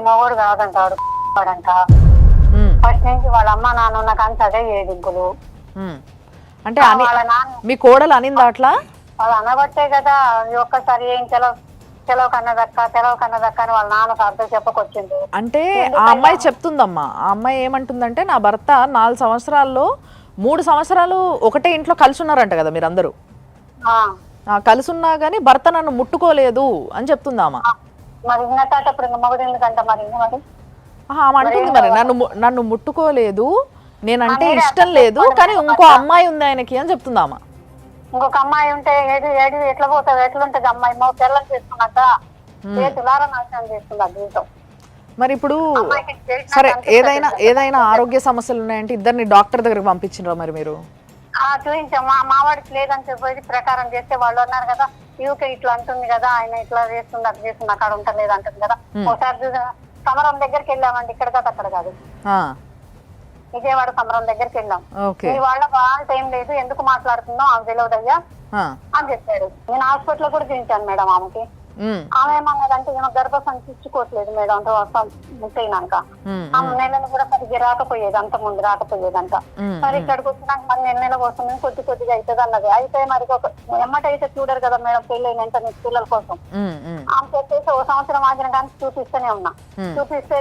మొగోడు కాదంటాడు ఫస్ట్ నుంచి వాళ్ళ అమ్మ నాన్న ఉన్న కానీ అదే ఏదింపులు. అంటే మీ కోడలు అనిందా అట్లా? వాళ్ళు అనబట్టే కదా ఒక్కసారి ఏం తెలవ కన్నదక్క అని వాళ్ళ నాన్నకు అర్థం చెప్పకొచ్చింది. అంటే ఆ అమ్మాయి చెప్తుందమ్మా, ఆ అమ్మాయి ఏమంటుందంటే నా భర్త 4 సంవత్సరాల్లో 3 సంవత్సరాలు ఒకటే ఇంట్లో కలిసి ఉన్నారంట కదా మీరందరూ, కలిసి ఉన్నా కానీ భర్త నన్ను ముట్టుకోలేదు అని చెప్తుందామా. మరి ఉన్నప్పుడు మొగడు ఎందుకంట మరి ఆమె అంటుంది మరి నన్ను ముట్టుకోలేదు, నేనంటే ఇష్టం లేదు, కానీ ఇంకో అమ్మాయి ఉంది ఆయనకి అని చెప్తుందామా. ఇంకొక అమ్మాయి ఉంటే ఏడు ఎట్లా పోతుంది, ఎట్లుంటది అమ్మాయి పిల్లలు చేసుకున్నాక చేతులారా నాశనం చేసుకున్నా జీవితం. మరి ఇప్పుడు సరే ఏదైనా ఆరోగ్య సమస్యలు ఉన్నాయంటే ఇద్దరిని డాక్టర్ దగ్గరకు పంపించినరా మరి మీరు? చూపించాం, మా వాడికి లేదని చెప్పేది ప్రకారం చేస్తే వాళ్ళు అన్నారు కదా యూకే ఇట్లా అంటుంది కదా, ఆయన ఇట్లా చేస్తుంది అట్లా చేస్తుంది అక్కడ ఉంటలేదు అంటుంది కదా. ఒకసారి సమరం దగ్గరికి వెళ్ళామండి, ఇక్కడ కాదు అక్కడ కాదు, విజయవాడ సమరం దగ్గరికి వెళ్ళాం. మీ వాళ్ళ వాళ్ళ ఏం లేదు, ఎందుకు మాట్లాడుతున్నావు ఆమె తెలియదయ్యా అని చెప్పారు. నేను హాస్పిటల్ కూడా చూపించాను మేడం ఆమెకి. ఆమె ఏమన్నదంటే ఈమె గర్భసంచి ఇచ్చుకోవట్లేదు మేడం ముట్టయినాక, ఆమె నెలలు కూడా సరిగ్గా రాకపోయేది, అంత ముందు రాకపోయేదంట. మరి ఇక్కడికి వచ్చినాక మరి నెల వస్తుంది కొద్దిగా అవుతుంది అన్నది. అయితే మరి ఎమ్మటైతే చూడరు కదా మేడం పెళ్ళైన వెంటనే పిల్లల కోసం. ఆమె చెప్పేసి 1 సంవత్సరం ఆగిన కానీ చూపిస్తూనే ఉన్నా, చూపిస్తే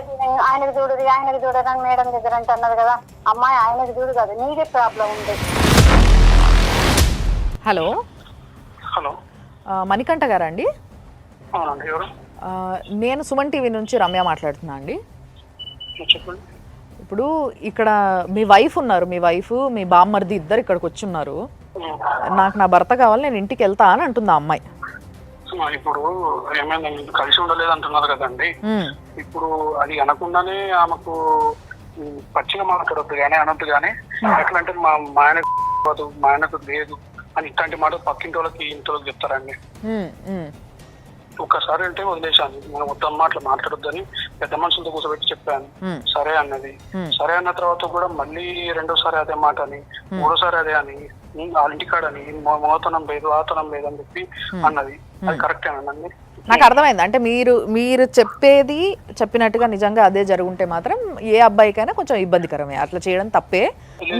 ఆయనకు చూడరు అని మేడం దగ్గర అంటే అన్నది కదా. అమ్మాయి ఆయనకు చూడు కదా, నీకే ప్రాబ్లం ఉంది. హలో హలో, మణికంఠ గారా అండి? అవునండి, ఎవరు? నేను సుమన్ టీవీ నుంచి రమ్య మాట్లాడుతున్నా అండి. చెప్పండి. ఇప్పుడు ఇక్కడ మీ వైఫ్ ఉన్నారు, మీ వైఫ్ మీ బామ్మర్ది ఇద్దరు ఇక్కడికి వచ్చి ఉన్నారు. నాకు నా భర్త కావాలి, నేను ఇంటికి వెళ్తా అని అంటుంది ఆ అమ్మాయి. ఇప్పుడు ఏమైందండి, కలిసి ఉండలేదు అంటున్నారు కదండి. ఇప్పుడు అది అనకుండానే ఆమెకు పచ్చిగా మాట్లాడొద్దు కానీ అనొద్దు కానీ, ఎట్లా అంటే మా ఆయనకు లేదు అని ఇట్లాంటి మాట పక్కింటి వాళ్ళకి ఇంటి వాళ్ళకి చెప్తారండి. ఒక్కసారి అంటే వదిలేశాను, మనం మొత్తం అట్లా మాట్లాడొద్దని పెద్ద మనుషులతో కూర్చోబెట్టి చెప్పాను. సరే అన్నది. సరే అన్న తర్వాత కూడా మళ్ళీ 2వ అదే మాట అని, 3వసారి అదే అని, వాళ్ళ ఇంటికాడని మోతనం లేదు ఆతనం లేదు అని చెప్పి అన్నది. అది కరెక్టేనండి? నాకు అర్థమైంది. అంటే మీరు చెప్పేది చెప్పినట్టుగా నిజంగా అదే జరుగుంటే మాత్రం ఏ అబ్బాయికైనా కొంచెం ఇబ్బందికరమే, అట్లా చేయడం తప్పే.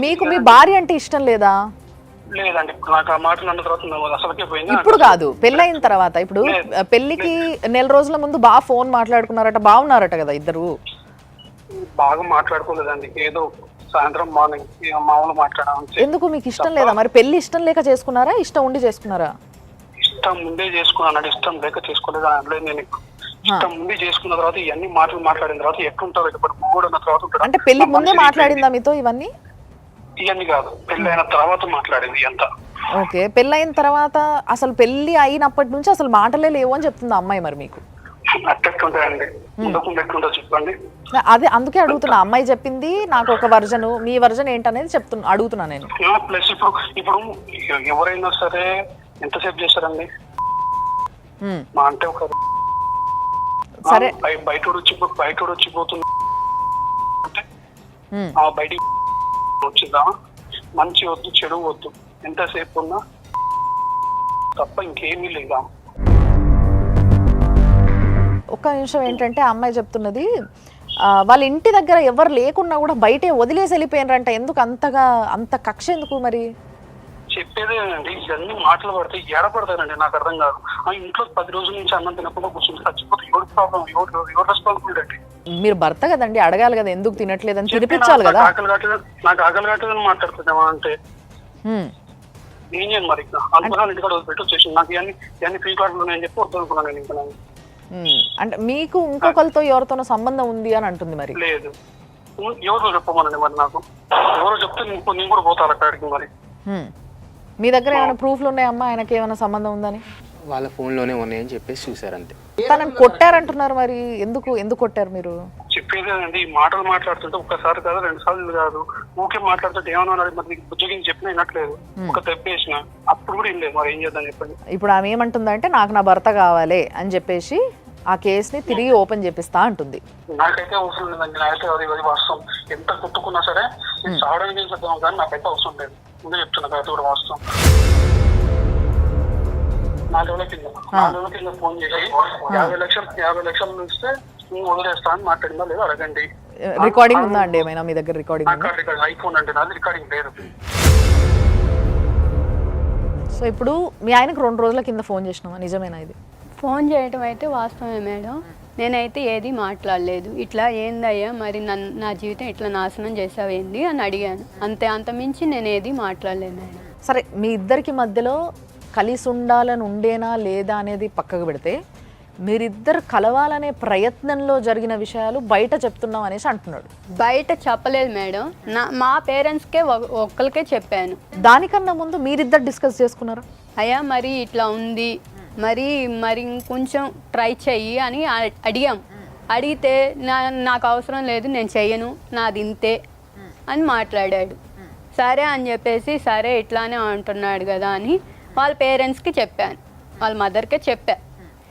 మీకు మీ భార్య అంటే ఇష్టం లేదా? లేదండి ఇప్పుడు నాకు ఆ మాటలు అన్న తర్వాత నాకు అసలుకే పోయింది. ఇప్పుడు కాదు, పెళ్ళైన తర్వాత. ఇప్పుడు పెళ్లికి నెల రోజుల ముందు బాగా ఫోన్ మాట్లాడుకున్నారట, బాగున్నారట కదా ఇద్దరు? బాగా మాట్లాడుకోలేదండి, ఏదో సాయంత్రం మార్నింగ్ మామూలు మాట్లాడాము. ఎందుకు మీకు ఇష్టం లేదా మరి? పెళ్లి ఇష్టం లేక చేసుకున్నారా, ఇష్టం ఉండి చేసుకున్నారా? ఇష్టం ముందే చేసుకున్నాను, ఇష్టం లేక చేసుకోలేదు అనలేదు నేను. ఇష్టం ముందే చేసుకున్న తర్వాత ఇవన్నీ మాటలు మాట్లాడిన తర్వాత ఎట్లుంటారు, ఇప్పుడు మూడు అన్న తర్వాత ఉంటాడు. అంటే పెళ్లి ముందే మాట్లాడిందా మీతో ఇవన్నీ? ఇవన్నీ కాదు, పెళ్లి అయిన తర్వాత మాట్లాడింది అంతా. ఓకే, పెళ్ళైన తర్వాత అసలు పెళ్లి అయినప్పటి నుంచి అసలు మాటలే లేవు అని చెప్తుంది అమ్మాయి. మరి మీకు అట్టెట్టుంటాయండి, ఉండకుండా ఎట్లుంటా చెప్పండి. అదే అందుకే అడుగుతున్నా, అమ్మాయి చెప్పింది నాకు ఒక వర్జను, మీ వర్జన్ ఏంటనేది అడుగుతున్నా నేను. ప్లస్ ఇప్పుడు ఎవరైనా సరే ఎంతసేపు చేస్తారండి మా అంటే ఒక సరే బయట వచ్చిపోతుంది అంటే బయటికి వచ్చిందా, మంచి వద్దు చెడు వద్దు, ఎంతసేపు ఉన్నా తప్ప ఇంకేమీ లేదా. ఒక్క నిమిషం, ఏంటంటే అమ్మాయి చెప్తున్నది వాళ్ళ ఇంటి దగ్గర ఎవరు లేకున్నా కూడా బయటే వదిలేసి వెళ్ళిపోయినారంట. ఎందుకు అంత కక్ష ఎందుకు మరి? చెప్పేదేనండి, ఇవన్నీ మాటలు పడితే ఏడపడతానండి, నాకు అర్థం కాదు. ఆ ఇంట్లో 10 రోజుల నుంచి అన్నం తినకుండా కూర్చుంటే చచ్చిపోతే ఎవరి ప్రాబ్లం, ఎవరు రెస్పాన్సిబిలిటీ అండి? మీరు భర్త కదండి, అడగాలి కదా ఎందుకు తినట్లేదని, తినిపించాలి కదా. నాకు ఆకలి కావట్లేదని మాట్లాడుతున్నామా అంటే ఏం చేయను మరి. అందుకని ఇంటికాడ వదిలిపెట్టి వచ్చేసి నాకు ఇవన్నీ ఫ్రీ కార్డులు ఉన్నాయని చెప్పి వద్దు అనుకున్నాను నేను. ఇంకా అంటే మీకు ఇంకొకరితో ఎవరితోనో సంబంధం ఉంది అని అంటుంది మరి? లేదు, ఎవరో చెప్పమనండి మరి, నాకు ఎవరో చెప్తే నేను కూడా పోతాను అక్కడికి. మరి మీ దగ్గర ఏమైనా ప్రూఫ్లు ఉన్నాయమ్మా ఆయనకి ఏమైనా సంబంధం ఉందని? వాళ్ళ ఫోన్లోనే ఉన్నాయని చెప్పేసి చూసారంతే. తనని కొట్టారంటున్నారు, మరి ఎందుకు కొట్టారు మీరు? చెప్పేదేనండి, ఈ మాటలు మాట్లాడుతుంటే ఒక్కసారి కాదు 2 సార్లు కాదు, ఊకే మాట్లాడుతుంటే ఏమన్నా మరి నీకు బుజ్జగించి చెప్పినా వినట్లేదు. ఒక తెప్పేసిన అప్పుడు కూడా ఏం లేదు, మరి ఏం చేద్దాం చెప్పండి. ఇప్పుడు ఆమె ఏమంటుందంటే నాకు నా భర్త కావాలి అని చెప్పేసి ఆ కేసుని తిరిగి ఓపెన్ చేపిస్తా అంటుంది. నాకైతే అవసరం లేదండి, నాకైతే అది వాస్తవం. ఎంత కుట్టుకున్నా సరే నేను చావడానికి ఏం చేద్దాం కానీ నాకైతే అవసరం లేదు. ముందే చెప్తున్నా కదా, అది కూడా వాస్తవం. 4 రోజుల కింద ఫోన్ చేసి 50 లక్షలు ఇస్తే నువ్వు వదిలేస్తా అని మాట్లాడిందా లేదా అడగండి. రికార్డింగ్ ఉందా అండి ఏమైనా మీ దగ్గర? రికార్డింగ్ ఐఫోన్ అంటే నాది రికార్డింగ్ లేదు. సో ఇప్పుడు మీ ఆయనకు 2 రోజుల కింద ఫోన్ చేసినావా, నిజమేనా ఇది? ఫోన్ చేయటం అయితే వాస్తవమే మేడం, నేనైతే ఏది మాట్లాడలేదు. ఇట్లా ఏందయ్యా మరి నా జీవితం ఇట్లా నాశనం చేసావేంది అని అడిగాను, అంత మించి నేను ఏది మాట్లాడలేదు మేడం. సరే, మీ ఇద్దరికి మధ్యలో కలిసి ఉండాలని ఉండేనా లేదా అనేది పక్కకు పెడితే, మీరిద్దరు కలవాలనే ప్రయత్నంలో జరిగిన విషయాలు బయట చెప్తున్నాం అనేసి అంటున్నాడు. బయట చెప్పలేదు మేడం, మా పేరెంట్స్కే ఒక్కరికే చెప్పాను. దానికన్నా ముందు మీరిద్దరు డిస్కస్ చేసుకున్నారా? అయ్యా మరి ఇట్లా ఉంది, మరి ఇంకొంచెం ట్రై చెయ్యి అని అడిగాం. అడిగితే నాకు అవసరం లేదు, నేను చెయ్యను, నాది ఇంతే అని మాట్లాడాడు. సరే అని చెప్పేసి సరే ఇట్లానే అంటున్నాడు కదా అని వాళ్ళ పేరెంట్స్కి చెప్పాను, వాళ్ళ మదర్కే చెప్పా.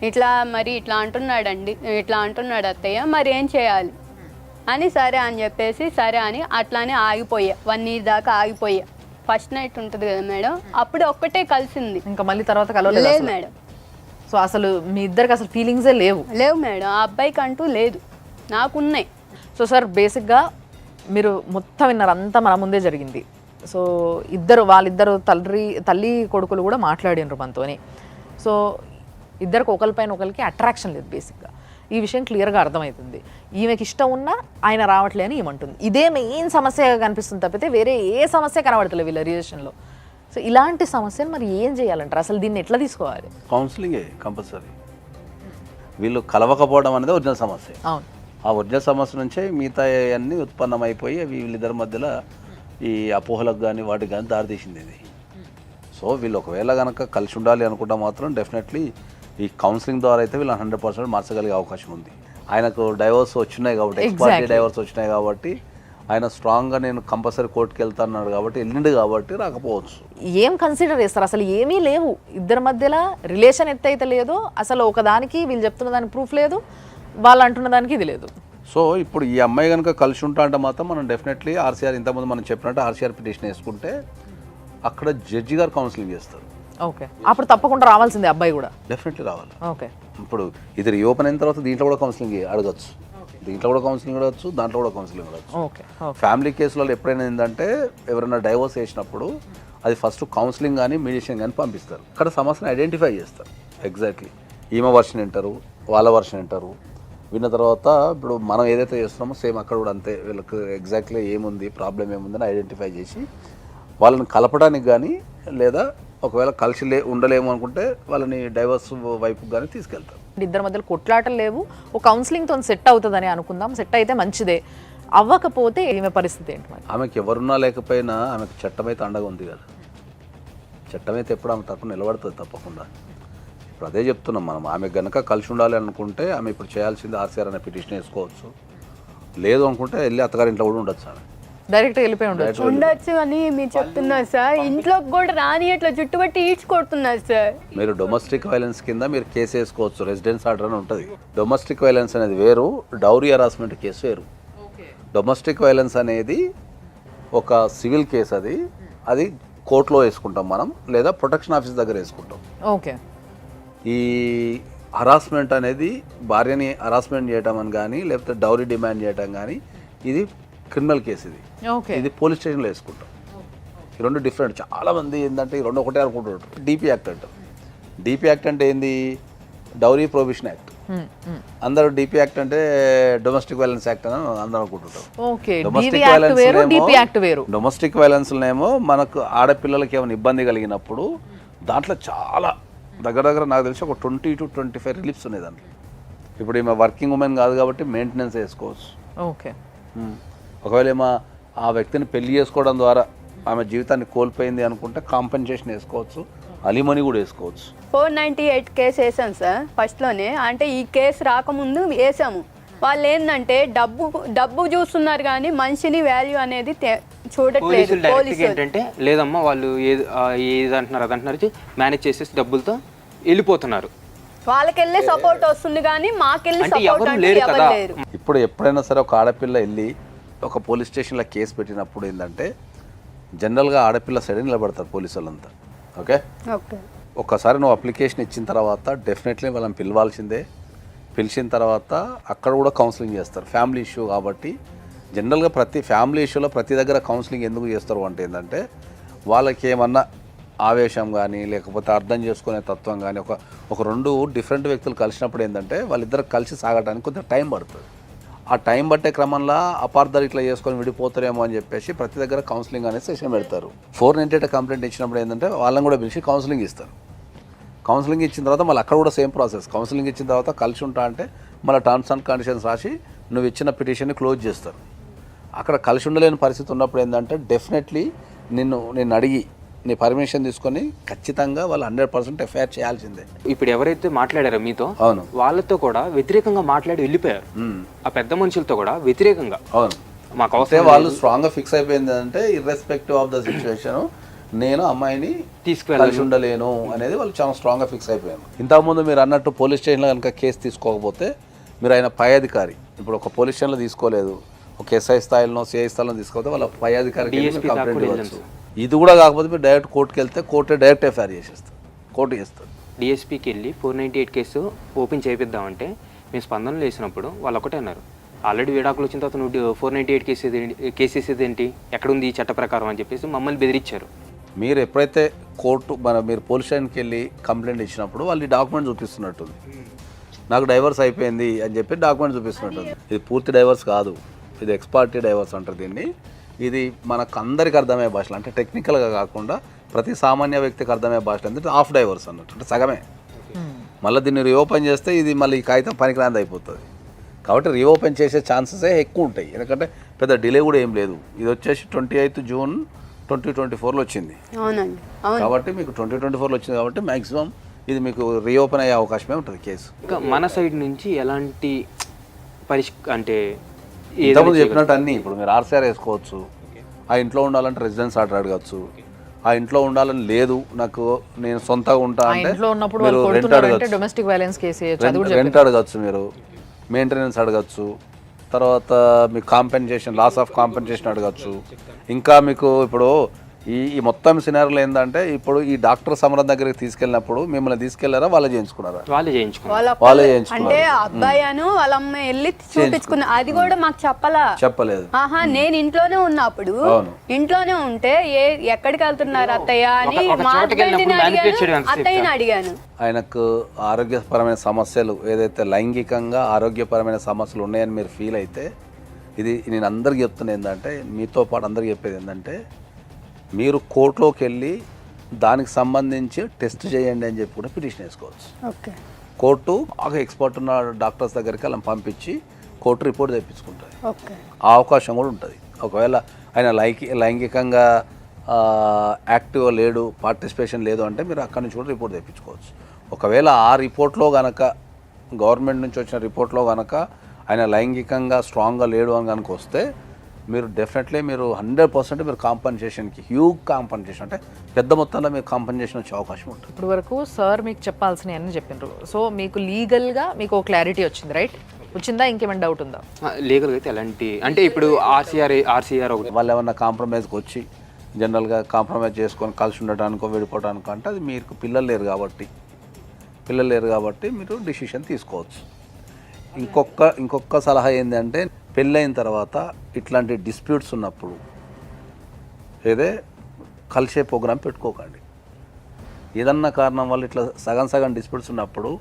ఇట్లా అంటున్నాడండి, ఇట్లా అంటున్నాడు అత్తయ్య, మరి ఏం చేయాలి అని సరే అని చెప్పేసి సరే అని అట్లానే ఆగిపోయా. 1 year దాకా ఆగిపోయా. ఫస్ట్ నైట్ ఉంటుంది కదా మేడం, అప్పుడు ఒక్కటే కలిసింది, ఇంకా మళ్ళీ తర్వాత కలవలేదు మేడం. సో అసలు మీ ఇద్దరికి అసలు ఫీలింగ్సే లేవు మేడం, ఆ అబ్బాయికి అంటూ లేదు, నాకున్నాయి. సో సార్, బేసిక్గా మీరు మొత్తం విన్నారు, అంతా మన ముందే జరిగింది. సో వాళ్ళిద్దరు తల్లి కొడుకులు కూడా మాట్లాడినారు మనతోని. సో ఇద్దరికి ఒకరిపైన ఒకరికి అట్రాక్షన్ లేదు బేసిక్గా. ఈ విషయం క్లియర్గా అర్థమవుతుంది. ఈమెకి ఇష్టం ఉన్నా ఆయన రావట్లే అని ఏమంటుంది. ఇదే మెయిన్ సమస్యగా కనిపిస్తుంది తప్పితే వేరే ఏ సమస్య కనబడతలేదు వీళ్ళ రిలేషన్లో. సో ఇలాంటి సమస్యను మరి ఏం చేయాలంటారు? అసలు దీన్ని ఎట్లా తీసుకోవాలి? కౌన్సిలింగే కంపల్సరీ. వీళ్ళు కలవకపోవడం అనేది ఒరిజినల్ సమస్య. అవును, ఆ ఒరిజినల్ సమస్య నుంచే మిగతా అన్నీ ఉత్పన్నమైపోయి వీళ్ళిద్దరి మధ్యలో ఈ అపోహలకు కానీ వాటికి కానీ దారితీసింది ఇది. సో వీళ్ళు ఒకవేళ కనుక కలిసి ఉండాలి అనుకుంటే మాత్రం డెఫినెట్లీ ఈ కౌన్సిలింగ్ ద్వారా అయితే వీళ్ళు 100% మార్చగలిగే అవకాశం ఉంది. ఆయనకు డైవర్స్ వచ్చినాయి కాబట్టి, ఎక్స్పార్టీ డైవర్స్ వచ్చినాయి కాబట్టి ఆయన స్ట్రాంగ్గా నేను కంపల్సరీ కోర్టుకి వెళ్తాన్నాడు కాబట్టి వెళ్ళిండు కాబట్టి రాకపోవచ్చు. ఏం కన్సిడర్ చేస్తారు? అసలు ఏమీ లేవు ఇద్దరి మధ్యలో, రిలేషన్ ఎత్తైతే లేదు అసలు. ఒకదానికి వీళ్ళు చెప్తున్న దానికి ప్రూఫ్ లేదు, వాళ్ళు అంటున్న దానికి ఇది లేదు. సో ఇప్పుడు ఈ అమ్మాయి కనుక కలిసి ఉంటా అంటే మాత్రం మనం డెఫినెట్లీ ఆర్సీఆర్, ఇంతకుముందు మనం చెప్పినట్టు ఆర్సీఆర్ పిటిషన్ వేసుకుంటే అక్కడ జడ్జి గారు కౌన్సిలింగ్ చేస్తారు. ఓకే, అప్పుడు తప్పకుండా రావాల్సిందే అబ్బాయి కూడా. డెఫినెట్లీ రావాలి. ఓకే, ఇప్పుడు ఇది రీఓపెన్ అయిన తర్వాత దీంట్లో కూడా కౌన్సిలింగ్ అడగచ్చు, దీంట్లో కూడా కౌన్సిలింగ్ అడగచ్చు, దాంట్లో కూడా కౌన్సిలింగ్ అడగచ్చు. ఓకే. ఫ్యామిలీ కేసులలో ఎప్పుడైనా ఏంటంటే ఎవరైనా డైవోర్స్ చేసినప్పుడు అది ఫస్ట్ కౌన్సిలింగ్ కానీ మీడియేషన్ కానీ పంపిస్తారు. అక్కడ సమస్యను ఐడెంటిఫై చేస్తారు. ఎగ్జాక్ట్లీ ఈమె వర్షన్ వింటారు, వాళ్ళ వర్షన్ వింటారు. విన్న తర్వాత ఇప్పుడు మనం ఏదైతే చేస్తున్నామో సేమ్ అక్కడ కూడా అంతే. వీళ్ళకి ఎగ్జాక్ట్లీ ఏముంది, ప్రాబ్లం ఏముందని ఐడెంటిఫై చేసి వాళ్ళని కలపడానికి కానీ లేదా ఒకవేళ కలిసి ఉండలేము అనుకుంటే వాళ్ళని డైవర్స్ వైపుకి కానీ తీసుకెళ్తారు. ఇద్దరి మధ్యలో కొట్లాటలు లేవు, ఒక కౌన్సిలింగ్తో సెట్ అవుతుందని అనుకుందాం. సెట్ అయితే మంచిదే, అవ్వకపోతే ఈమె పరిస్థితి ఏంటి మరి? ఆమెకి ఎవరున్నా లేకపోయినా ఆమెకు చట్టం అయితే అండగా ఉంది కదా. చట్టం అయితే ఎప్పుడు ఆమె తరపున నిలబడుతుంది తప్పకుండా. ఇప్పుడు అదే చెప్తున్నాం మనం. ఆమె గనక కలిసి ఉండాలి అనుకుంటే ఆమె ఇప్పుడు చేయాల్సింది ఆర్సీఆర్ అనే పిటిషన్ వేసుకోవచ్చు. లేదు అనుకుంటే వెళ్ళి అత్తగారింట్లో కూడా ఉండొచ్చు. ఆమె డైరెక్ట్ వెళ్ళిపోయి ఉండొచ్చు అని మీరు చెప్తున్నారు సార్. ఇంట్లోకి కూడా రాని అట్లా చుట్టుపట్టి ఈడ్చుకొడుతున్నారు సార్. మీరు డొమెస్టిక్ వైలెన్స్ కింద మీరు కేసు వేసుకోవచ్చు. రెసిడెన్స్ ఆర్డర్ అని ఉంటుంది. డొమెస్టిక్ వైలెన్స్ అనేది వేరు, డౌరీ హరాస్మెంట్ కేసు వేరు. డొమెస్టిక్ వైలెన్స్ అనేది ఒక సివిల్ కేసు. అది కోర్టులో వేసుకుంటాం మనం, లేదా ప్రొటెక్షన్ ఆఫీస్ దగ్గర వేసుకుంటాం. ఓకే. ఈ హరాస్మెంట్ అనేది భార్యని హరాస్మెంట్ చేయటం అని కానీ లేకపోతే డౌరీ డిమాండ్ చేయటం కానీ ఇది క్రిమినల్ కేసు. ఇది పోలీస్ స్టేషన్లో వేసుకుంటాం. ఈ రెండు డిఫరెంట్. చాలామంది ఏంటంటే ఈ రెండు ఒకటే అనుకుంటుంటారు. డీపీ యాక్ట్ అంటారు. డీపీ యాక్ట్ అంటే ఏంది? Dowry prohibition act. అందరూ డీపీ యాక్ట్ అంటే డొమెస్టిక్ వైలెన్స్ యాక్ట్ అని అందరూ అనుకుంటుంటారు. డొమెస్టిక్ వైలెన్స్నేమో మనకు ఆడపిల్లలకి ఏమైనా ఇబ్బంది కలిగినప్పుడు దాంట్లో చాలా దగ్గర నాకు తెలిసి ఒక 20 to 25 రిలీఫ్స్ ఉన్నాయి దాంట్లో. ఇప్పుడు ఈమె వర్కింగ్ ఉమెన్ కాదు కాబట్టి మెయింటెనెన్స్ వేసుకోవచ్చు. ఓకే. ఒకవేళ ఏమో ఆ వ్యక్తిని పెళ్లి చేసుకోవడం ద్వారా ఆమె జీవితాన్ని కోల్పోయింది అనుకుంటే కాంపెన్సేషన్ వేసుకోవచ్చు, అలిమనీ కూడా వేసుకోవచ్చు. 498 కేసు వేసాం సార్ ఫస్ట్లోనే. అంటే ఈ కేసు రాకముందు వేసాము. వాళ్ళు ఏంటంటే డబ్బు చూస్తున్నారు కానీ మనిషిని వాల్యూ అనేది చూడట్లేదు. పోలీసులు ఏంటంటే లేదమ్మా వాళ్ళు ఏది అంటున్నారు అదంటున్నారు, మేనేజ్ చేసేసి డబ్బులతో వెళ్ళిపోతున్నారు. వాళ్ళకెళ్ళి సపోర్ట్ వస్తుంది కానీ మాకెళ్ళి సపోర్ట్ అంటే ఎవరు లేరు. ఇప్పుడు ఎప్పుడైనా సరే ఒక ఆడపిల్ల వెళ్ళి ఒక పోలీస్ స్టేషన్లో కేసు పెట్టినప్పుడు ఏంటంటే జనరల్గా ఆడపిల్ల సైడ్ నిలబడతారు పోలీసు వాళ్ళంతా. ఓకే. ఒక్కసారి నువ్వు అప్లికేషన్ ఇచ్చిన తర్వాత డెఫినెట్లీ వాళ్ళని పిలవాల్సిందే. పిలిచిన తర్వాత అక్కడ కూడా కౌన్సిలింగ్ చేస్తారు. ఫ్యామిలీ ఇష్యూ కాబట్టి జనరల్గా ప్రతి ఫ్యామిలీ ఇష్యూలో ప్రతి దగ్గర కౌన్సిలింగ్ ఎందుకు చేస్తారు అంటే ఏంటంటే వాళ్ళకి ఏమన్నా ఆవేశం కానీ లేకపోతే అర్థం చేసుకునే తత్వం కానీ ఒక రెండు డిఫరెంట్ వ్యక్తులు కలిసినప్పుడు ఏంటంటే వాళ్ళిద్దరు కలిసి సాగడానికి కొంచెం టైం పడుతుంది. ఆ టైం పట్టే క్రమంలో అపార్థాలు ఇట్లా చేసుకొని విడిపోతారేమో అని చెప్పేసి ప్రతి దగ్గర కౌన్సిలింగ్ అనే సెషన్ పెడతారు. 498 కంప్లైంట్ ఇచ్చినప్పుడు ఏంటంటే వాళ్ళని కూడా పిలిచి కౌన్సిలింగ్ ఇస్తారు. కౌన్సిలింగ్ ఇచ్చిన తర్వాత మళ్ళీ అక్కడ కూడా సేమ్ ప్రాసెస్. కౌన్సిలింగ్ ఇచ్చిన తర్వాత కలిసి ఉంటా అంటే మళ్ళీ టర్మ్స్ అండ్ కండిషన్స్ రాసి నువ్వు ఇచ్చిన పిటిషన్ని క్లోజ్ చేస్తారు. అక్కడ కలిసి ఉండలేని పరిస్థితి ఉన్నప్పుడు ఏంటంటే డెఫినెట్లీ నిన్ను అడిగి నీ పర్మిషన్ తీసుకొని ఖచ్చితంగా వాళ్ళు 100% ఎఫ్ఐఆర్ చేయాల్సిందే. ఇప్పుడు ఎవరైతే మాట్లాడారో మీతో, అవును, వాళ్ళతో కూడా వ్యతిరేకంగా మాట్లాడి వెళ్ళిపోయారు. ఆ పెద్ద మనుషులతో కూడా వ్యతిరేకంగా. అవును, మాకు అవసరం వాళ్ళు స్ట్రాంగ్గా ఫిక్స్ అయిపోయింది అంటే ఇర్రెస్పెక్టివ్ ఆఫ్ ద సిచ్యువేషన్ నేను అమ్మాయిని తీసుకెళ్ళి ఉండలేను అనేది వాళ్ళు చాలా స్ట్రాంగ్గా ఫిక్స్ అయిపోయారు. ఇంతకుముందు మీరు అన్నట్టు పోలీస్ స్టేషన్లో కనుక కేసు తీసుకోకపోతే మీరు ఆయన పై అధికారి, ఇప్పుడు ఒక పోలీస్ స్టేషన్లో తీసుకోలేదు, ఒక ఎస్ఐ స్థాయిలో సిఐ స్థాయిలో తీసుకోకపోతే వాళ్ళ పై అధికారికి కంప్లైంట్ ఇవ్వచ్చు. ఇది కూడా కాకపోతే మీరు డైరెక్ట్ కోర్టుకి వెళ్తే కోర్టే డైరెక్ట్ ఎఫ్ఐఆర్ చేసేస్తారు, కోర్టు చేస్తారు. డిఎస్పీకి వెళ్ళి 498 కేసు ఓపెన్ చేపిద్దామంటే మేము స్పందనలు వేసినప్పుడు వాళ్ళు ఒకటే అన్నారు, ఆల్రెడీ విడాకులు వచ్చిన తర్వాత నువ్వు 498 కేసు వేసేది ఏంటి, ఎక్కడుంది ఈ చట్ట ప్రకారం అని చెప్పేసి మమ్మల్ని బెదిరించారు. మీరు ఎప్పుడైతే మీరు పోలీస్ స్టేషన్కి వెళ్ళి కంప్లైంట్ ఇచ్చినప్పుడు వాళ్ళు డాక్యుమెంట్ చూపిస్తున్నట్టుంది, నాకు డైవర్స్ అయిపోయింది అని చెప్పి డాక్యుమెంట్ చూపిస్తున్నట్టుంది. ఇది పూర్తి డైవర్స్ కాదు, ఇది ఎక్స్పార్టీ డైవర్స్ అంటారు దీన్ని. ఇది మనకు అందరికి అర్థమయ్యే భాషలో, అంటే టెక్నికల్గా కాకుండా ప్రతి సామాన్య వ్యక్తికి అర్థమయ్యే భాషలో అంటే హాఫ్ డైవర్స్ అన్నట్టు, అంటే సగమే. మళ్ళీ దీన్ని రీఓపెన్ చేస్తే ఇది మళ్ళీ ఈ కాగితం పనికిరాంది అయిపోతుంది. కాబట్టి రీఓపెన్ చేసే ఛాన్సెసే ఎక్కువ ఉంటాయి, ఎందుకంటే పెద్ద డిలే కూడా ఏం లేదు. ఇది వచ్చేసి 28 జూన్ 2024లో వచ్చింది కాబట్టి మీకు 2024లో వచ్చింది కాబట్టి మ్యాక్సిమం ఇది మీకు రీఓపెన్ అయ్యే అవకాశమే ఉంటుంది కేసు. ఇంకా మన సైడ్ నుంచి ఎలాంటి అంటే ఇంతకుముందు చెప్పినట్టు అన్నీ ఇప్పుడు మీరు ఆర్సీఆర్ వేసుకోవచ్చు, ఆ ఇంట్లో ఉండాలంటే రెసిడెన్స్ ఆర్డర్ అడగచ్చు, ఆ ఇంట్లో ఉండాలని లేదు నాకు నేను సొంతంగా ఉంటా అంటే మీరు రెంట్ అడగచ్చు, రెంట్ అడగచ్చు, మీరు మెయింటెనెన్స్ అడగచ్చు, తర్వాత మీకు కాంపెన్సేషన్ లాస్ ఆఫ్ కాంపెన్సేషన్ అడగచ్చు. ఇంకా మీకు ఇప్పుడు ఈ మొత్తం సినారీలో ఏంటంటే ఇప్పుడు ఈ డాక్టర్ సమరం దగ్గరికి తీసుకెళ్ళినప్పుడు మిమ్మల్ని తీసుకెళ్లారా వాళ్ళే చేయించుకున్నారా? వాళ్ళే చేయించుకున్నారు. వాళ్ళే అంటే చేయించుకున్నారు. అబ్బాయి వాళ్ళ అమ్మ వెళ్ళి చూపించుకున్నా, అది కూడా మాకు చెప్పలేదు. ఆహా, నేను ఇంట్లోనే ఉన్నప్పుడు ఇంట్లోనే ఉంటే ఎక్కడికి వెళ్తున్నారు అత్తయ్య అని మా హస్బెండ్ని అడిగాను, అత్తయ్యని అడిగాను. ఆయనకు ఆరోగ్యపరమైన సమస్యలు ఏదైతే లైంగికంగా ఆరోగ్యపరమైన సమస్యలు ఉన్నాయని మీరు ఫీల్ అయితే, ఇది నేను అందరికి చెప్తున్నా ఏంటంటే, మీతో పాటు అందరికి చెప్పేది ఏంటంటే, మీరు కోర్టులోకి వెళ్ళి దానికి సంబంధించి టెస్ట్ చేయండి అని చెప్పి కూడా పిటిషన్ వేసుకోవచ్చు. ఓకే, కోర్టు బాగా ఎక్స్పర్ట్ ఉన్న డాక్టర్స్ దగ్గరికి వాళ్ళని పంపించి కోర్టు రిపోర్ట్ తెప్పించుకుంటుంది. ఓకే, ఆ అవకాశం కూడా ఉంటుంది. ఒకవేళ ఆయన లైంగికంగా యాక్టివ్ లేడు, పార్టిసిపేషన్ లేదు అంటే మీరు అక్కడి నుంచి కూడా రిపోర్ట్ తెప్పించుకోవచ్చు. ఒకవేళ ఆ రిపోర్ట్లో కనుక గవర్నమెంట్ నుంచి వచ్చిన రిపోర్ట్లో కనుక ఆయన లైంగికంగా స్ట్రాంగ్గా లేడు అని కనుక వస్తే మీరు డెఫినెట్లీ మీరు 100% మీరు కాంపన్సేషన్కి హ్యూజ్ కాంపన్సేషన్ అంటే పెద్ద మొత్తంలో మీరు కాంపన్సేషన్ వచ్చే అవకాశం ఉంటుంది. ఇప్పుడు వరకు సార్ మీకు చెప్పాల్సినవి అన్నీ చెప్పినారు. సో మీకు లీగల్గా మీకు క్లారిటీ వచ్చింది, రైట్? వచ్చిందా? ఇంకేమైనా డౌట్ ఉందా? లీగల్గా అయితే ఎలాంటి అంటే ఇప్పుడు ఆర్సీఆర్ ఒకటి వాళ్ళు ఏమన్నా కాంప్రమైజ్కి వచ్చి జనరల్గా కాంప్రమైజ్ చేసుకొని కలిసి ఉండటానికో విడిపోవడానికో అంటే అది మీకు పిల్లలు లేరు కాబట్టి మీరు డిసిషన్ తీసుకోవచ్చు. ఇంకొక సలహా ఏంటంటే, పెళ్ళైన తర్వాత ఇట్లాంటి డిస్ప్యూట్స్ ఉన్నప్పుడు కలిసే ప్రోగ్రాం పెట్టుకోకండి. ఏదన్నా కారణం వల్ల ఇట్లా సగం డిస్ప్యూట్స్ ఉన్నప్పుడు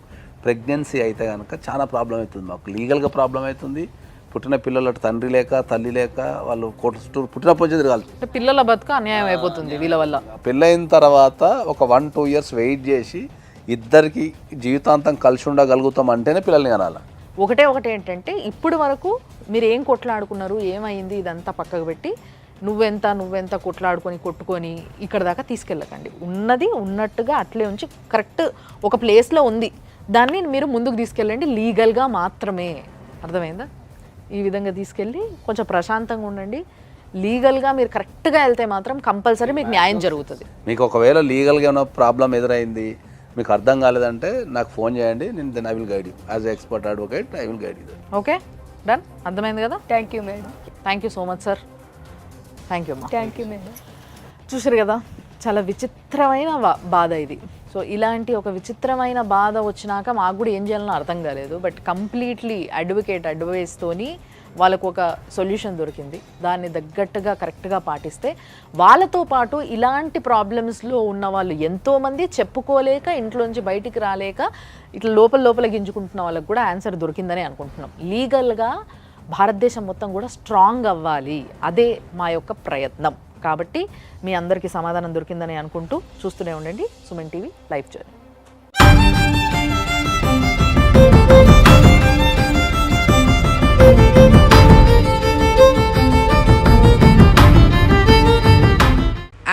ప్రెగ్నెన్సీ అయితే కనుక చాలా ప్రాబ్లం అవుతుంది. మాకు లీగల్గా ప్రాబ్లం అవుతుంది. పుట్టిన పిల్లలు తండ్రి లేక తల్లి లేక వాళ్ళు కోర్టు చుట్టూ పుట్టినప్పుడు తిరగాలి. పిల్లల బతుక అన్యాయం అయిపోతుంది వీళ్ళ వల్ల. పెళ్ళైన తర్వాత ఒక 1-2 years వెయిట్ చేసి ఇద్దరికి జీవితాంతం కలిసి ఉండగలుగుతాం అంటేనే పిల్లల్ని కనాలి. ఒకటి ఏంటంటే, ఇప్పుడు వరకు మీరు ఏం కొట్లాడుకున్నారు, ఏమైంది, ఇదంతా పక్కకు పెట్టి నువ్వెంత కొట్టుకొని ఇక్కడ దాకా తీసుకెళ్ళకండి. ఉన్నది ఉన్నట్టుగా అట్లే ఉంచి కరెక్ట్ ఒక ప్లేస్లో ఉంది, దాన్ని మీరు ముందుకు తీసుకెళ్ళండి లీగల్గా మాత్రమే. అర్థమైందా? ఈ విధంగా తీసుకెళ్ళి కొంచెం ప్రశాంతంగా ఉండండి. లీగల్గా మీరు కరెక్ట్గా వెళ్తే మాత్రం కంపల్సరీ మీకు న్యాయం జరుగుతుంది. మీకు ఒకవేళ లీగల్గా ఏమైనా ప్రాబ్లం ఎదురైంది, మీకు అర్థం కాలేదంటే నాకు ఫోన్ చేయండి. నేను I will guide you as expert advocate. I will guide you. Okay, done. అర్థమైంది కదా? Thank you madam. Thank you so much sir. Thank you అమ్మా. Thank you madam. చూసారు కదా, చాలా విచిత్రమైన బాధ ఇది. సో ఇలాంటి ఒక విచిత్రమైన బాధ వచ్చినాక మాకు కూడా ఏం చేయాలనో అర్థం కాలేదు. బట్ కంప్లీట్లీ అడ్వైస్తోని వాళ్ళకు ఒక సొల్యూషన్ దొరికింది. దాన్ని తగ్గట్టుగా కరెక్ట్గా పాటిస్తే వాళ్ళతో పాటు ఇలాంటి ప్రాబ్లమ్స్లో ఉన్న వాళ్ళు ఎంతోమంది చెప్పుకోలేక ఇంట్లోంచి బయటికి రాలేక ఇట్లా లోపల గింజుకుంటున్న వాళ్ళకి కూడా ఆన్సర్ దొరికిందని అనుకుంటున్నాం. లీగల్గా భారతదేశం మొత్తం కూడా స్ట్రాంగ్ అవ్వాలి, అదే మా యొక్క ప్రయత్నం. కాబట్టి మీ అందరికీ సమాధానం దొరికిందని అనుకుంటూ చూస్తూనే ఉండండి Suman TV live journey.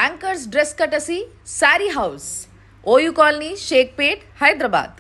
Anchors dress కటసి saree house, OU colony, Shaikpet, Hyderabad.